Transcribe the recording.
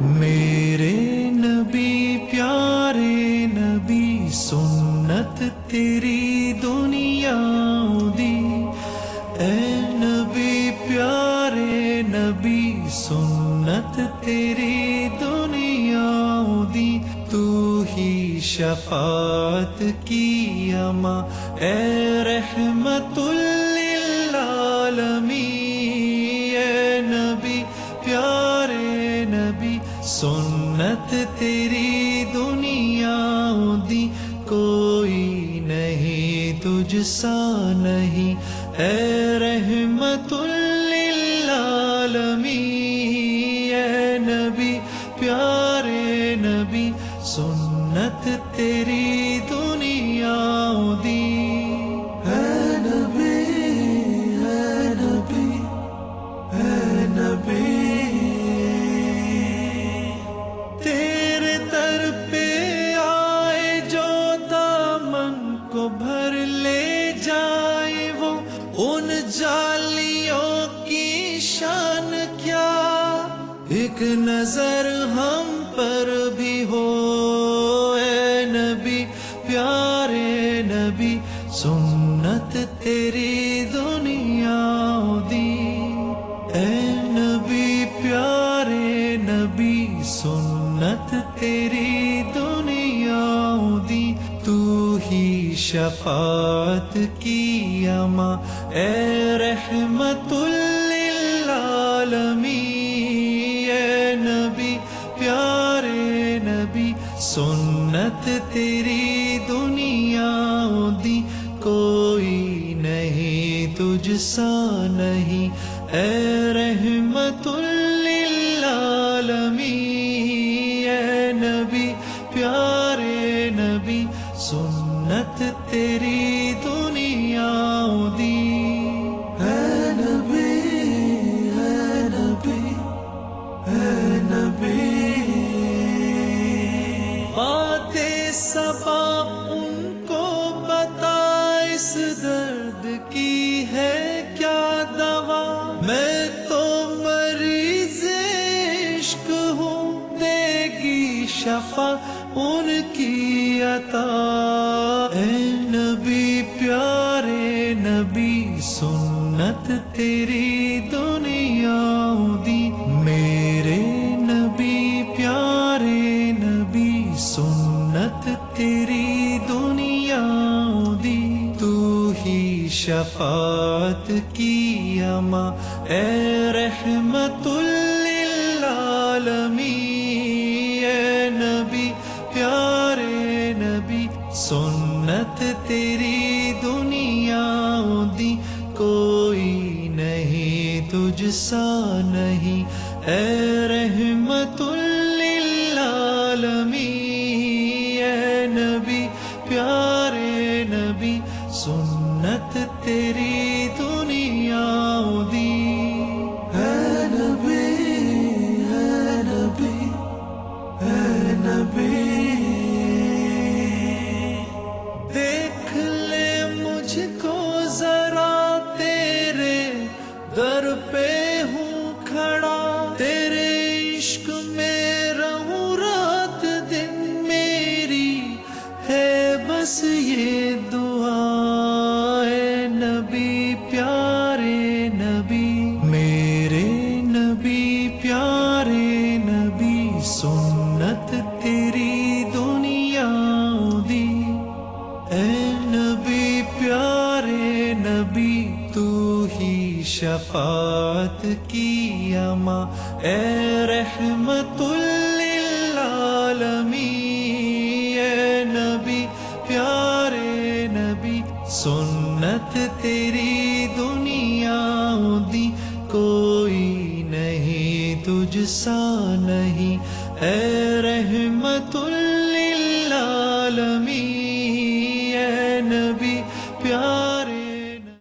میرے نبی پیارے نبی سنت تیری دنیا دی، اے نبی پیارے نبی سنت تیری دنیا دی، تو ہی شفاعت کی اما اے رحمت للعالمین، اے نبی پیارے نبی سنت تیری دنیا دی، کوئی نہیں تجھ سا نہیں اے رحمت للعالمین، اے نبی پیارے نبی سنت تیری دنیا دی، اے نبی اے نبی اے نبی، تیرے در پہ آئے جو دامن کو بھر لے جائے، وہ ان جالیوں کی شان کیا، ایک نظر ہم پر بھی ہو اے نبی پیارے نبی سنت تیری دنیا دی، اے نبی پیارے نبی سنت تیری دنیا دی، تو ہی شفاعت کی اما اے رحمت للعالمین، اے نبی پیارے نبی سنت تیری دنیا دی، کوئی نہیں تجھ سا نہیں اے رحمت للعالمین، اے نبی پیارے نبی سنت تیری دنیا دی، اے نبی اے نبی اے نبی، باتیں صبا ان کو بتا اس درد کی ہے کیا دوا، میں تو مریض عشق ہوں، دے گی شفا ان کی عطا، اے نبی پیارے نبی سنت تیری دنیا دی، میرے نبی پیارے نبی سنت تیری دنیا دی، تو ہی شفاعت کی اما اے رحمت للعالمین، اے نبی پیارے نبی سنت تیری دنیا دی، کوئی نہیں تجھ سا نہیں اے رحمت للعالمین، اے نبی پیارے نبی سنت تیری دنیا دی، اے نبی اے نبی اے نبی، دیکھ لے مجھ کو ذرا تیرے در پہ ہوں کھڑا، تیرے عشق میں رہوں رات دن، میری ہے بس یہ دعا، اے نبی پیارے نبی، میرے نبی پیارے نبی سنت تیری دنیا دی، اے نبی پیارے نبی تو ہی شفاعت کی اما اے رحمت للعالمین، اے نبی پیارے نبی سنت تیری دنیا دی، کوئی نہیں تجھ سا نہیں اے رحمت للعالمین،